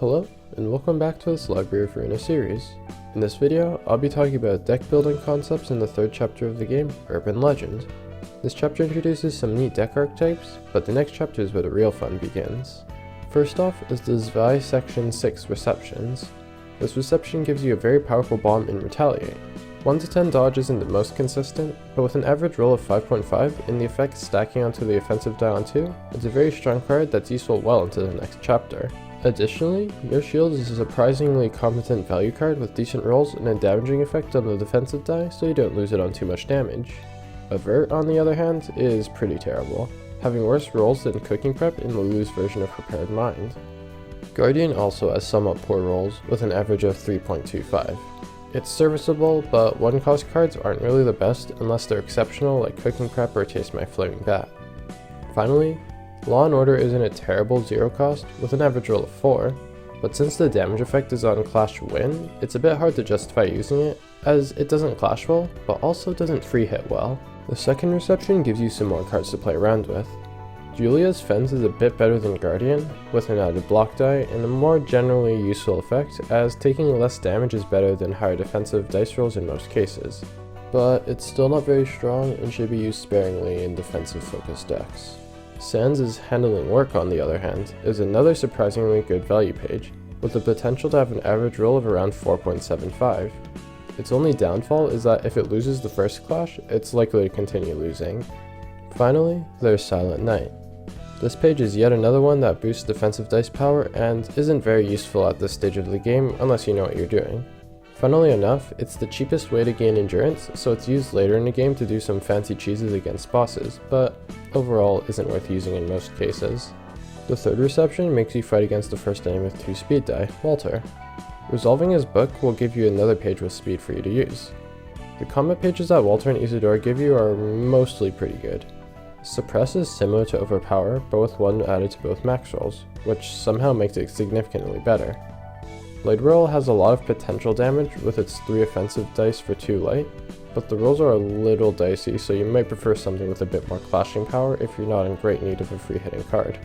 Hello, and welcome back to this Library of Ruina series. In this video, I'll be talking about deck building concepts in the third chapter of the game, Urban Legend. This chapter introduces some neat deck archetypes, but the next chapter is where the real fun begins. First off is the Zwei Section 6 Receptions. This reception gives you a very powerful bomb in Retaliate. 1 to 10 dodge isn't the most consistent, but with an average roll of 5.5 and the effect stacking onto the offensive die on 2, it's a very strong card that's useful well into the next chapter. Additionally, your shield is a surprisingly competent value card with decent rolls and a damaging effect on the defensive die, so you don't lose it on too much damage. Avert, on the other hand, is pretty terrible, having worse rolls than Cooking Prep in the loose version of Prepared Mind. Guardian also has somewhat poor rolls, with an average of 3.25. It's serviceable, but 1-cost cards aren't really the best unless they're exceptional like Cooking Prep or Taste My Flaming Bat. Finally, Law & Order isn't a terrible 0-cost, with an average roll of 4, but since the damage effect is on Clash Win, it's a bit hard to justify using it, as it doesn't clash well, but also doesn't free hit well. The second reception gives you some more cards to play around with. Julia's Fence is a bit better than Guardian, with an added block die and a more generally useful effect, as taking less damage is better than higher defensive dice rolls in most cases. But it's still not very strong and should be used sparingly in defensive focused decks. Sans' Handling Work, on the other hand, is another surprisingly good value page, with the potential to have an average roll of around 4.75. Its only downfall is that if it loses the first clash, it's likely to continue losing. Finally, there's Silent Night. This page is yet another one that boosts defensive dice power and isn't very useful at this stage of the game unless you know what you're doing. Funnily enough, it's the cheapest way to gain endurance, so it's used later in the game to do some fancy cheeses against bosses, but overall isn't worth using in most cases. The third reception makes you fight against the first enemy with 2 speed die, Walter. Resolving his book will give you another page with speed for you to use. The combat pages that Walter and Isidore give you are mostly pretty good. Suppress is similar to Overpower, but with 1 added to both max rolls, which somehow makes it significantly better. Blade Whirl has a lot of potential damage with its 3 offensive dice for 2 light, but the rolls are a little dicey, so you might prefer something with a bit more clashing power if you're not in great need of a free hitting card.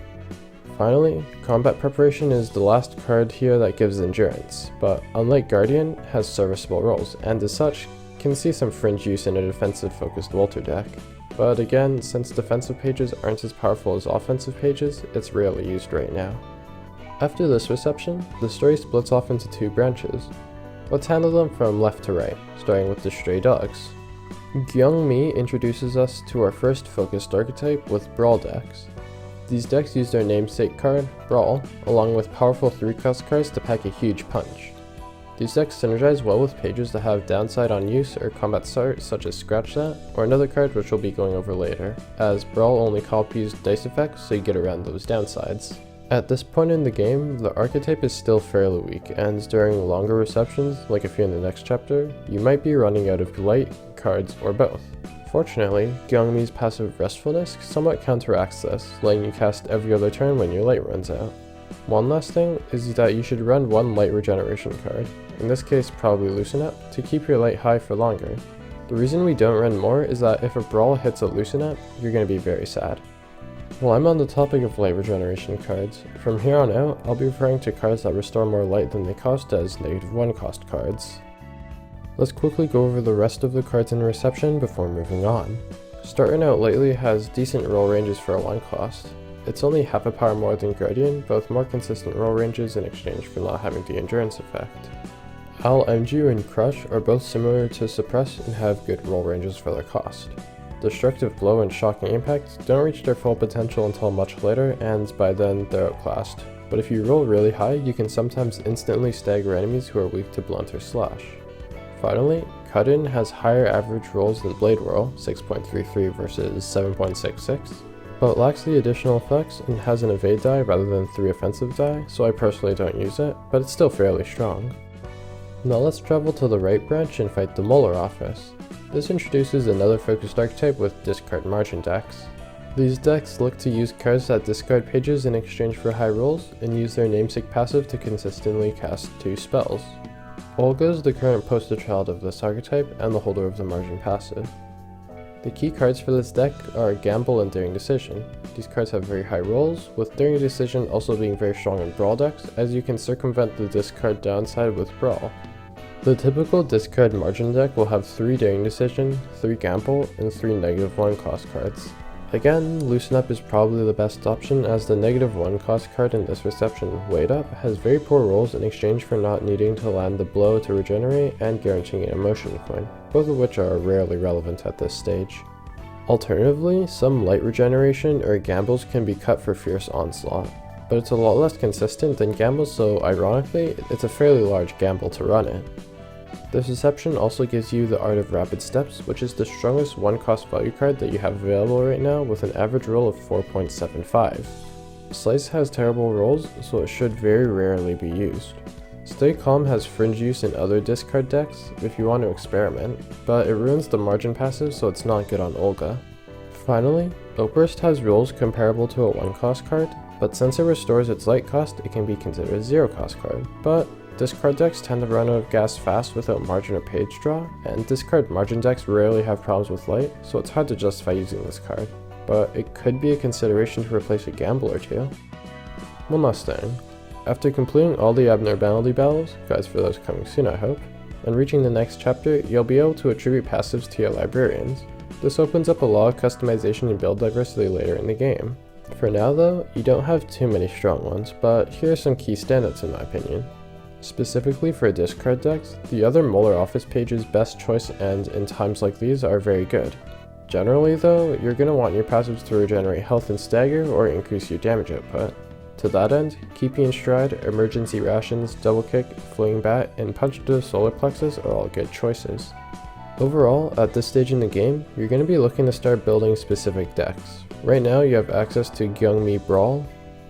Finally, Combat Preparation is the last card here that gives endurance, but unlike Guardian, has serviceable rolls, and as such, can see some fringe use in a defensive focused Walter deck. But again, since defensive pages aren't as powerful as offensive pages, it's rarely used right now. After this reception, the story splits off into 2 branches. Let's handle them from left to right, starting with the Stray Dogs. Gyeong-Mi introduces us to our first focused archetype with Brawl Decks. These decks use their namesake card, Brawl, along with powerful 3-cost cards to pack a huge punch. These decks synergize well with pages that have downside on use or combat start, such as Scratch That, or another card which we'll be going over later, as Brawl only copies dice effects so you get around those downsides. At this point in the game, the archetype is still fairly weak, and during longer receptions, like a few in the next chapter, you might be running out of light, cards, or both. Fortunately, Gyeong-Mi's passive Restfulness somewhat counteracts this, letting you cast every other turn when your light runs out. One last thing is that you should run 1 light regeneration card, in this case probably Loosen Up, to keep your light high for longer. The reason we don't run more is that if a Brawl hits a Loosen Up, you're going to be very sad. While I'm on the topic of light regeneration cards, from here on out I'll be referring to cards that restore more light than they cost as -1 cost cards. Let's quickly go over the rest of the cards in reception before moving on. Startin Out Lightly has decent roll ranges for a 1 cost. It's only half a power more than Guardian, but with more consistent roll ranges in exchange for not having the endurance effect. MG and Crush are both similar to Suppress and have good roll ranges for their cost. Destructive Blow and Shocking Impact don't reach their full potential until much later, and by then they're outclassed. But if you roll really high, you can sometimes instantly stagger enemies who are weak to Blunt or Slash. Finally, Cut-In has higher average rolls than Blade Whirl, 6.33 versus 7.66, but lacks the additional effects and has an evade die rather than 3 offensive die, so I personally don't use it, but it's still fairly strong. Now let's travel to the right branch and fight the Molar Office. This introduces another focused archetype with discard margin decks. These decks look to use cards that discard pages in exchange for high rolls, and use their namesake passive to consistently cast 2 spells. Olga is the current poster child of this archetype and the holder of the margin passive. The key cards for this deck are Gamble and Daring Decision. These cards have very high rolls, with Daring Decision also being very strong in Brawl decks, as you can circumvent the discard downside with Brawl. The typical discard margin deck will have 3 Daring Decision, 3 Gamble, and 3 -1 cost cards. Again, Loosen Up is probably the best option, as the -1 cost card in this reception, Wait Up, has very poor rolls in exchange for not needing to land the blow to regenerate and guaranteeing an emotion coin, both of which are rarely relevant at this stage. Alternatively, some light regeneration or gambles can be cut for Fierce Onslaught, but it's a lot less consistent than gambles, so ironically, it's a fairly large gamble to run it. This reception also gives you the Art of Rapid Steps, which is the strongest 1-cost value card that you have available right now with an average roll of 4.75. Slice has terrible rolls, so it should very rarely be used. Stay Calm has fringe use in other discard decks if you want to experiment, but it ruins the margin passive, so it's not good on Olga. Finally, Outburst has rolls comparable to a 1-cost card, but since it restores its light cost, it can be considered a 0-cost card. But discard decks tend to run out of gas fast without margin or page draw, and discard margin decks rarely have problems with light, so it's hard to justify using this card. But it could be a consideration to replace a gamble or two. One last thing. After completing all the abnormality battles, guys for those coming soon I hope, and reaching the next chapter, you'll be able to attribute passives to your librarians. This opens up a lot of customization and build diversity later in the game. For now though, you don't have too many strong ones, but here are some key standouts in my opinion. Specifically for discard decks, the other Molar Office page's best choice and in times like these are very good. Generally though, you're going to want your passives to regenerate health and stagger or increase your damage output. To that end, Keeping in Stride, Emergency Rations, Double Kick, Fleeing Bat, and Punch to the Solar Plexus are all good choices. Overall, at this stage in the game, you're going to be looking to start building specific decks. Right now you have access to Gyeong-Mi Brawl,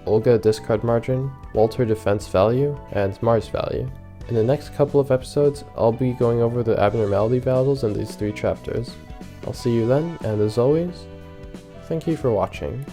Olga Discard Margin, Walter Defense Value, and Mars Value. In the next couple of episodes, I'll be going over the abnormality battles in these 3 chapters. I'll see you then, and as always, thank you for watching.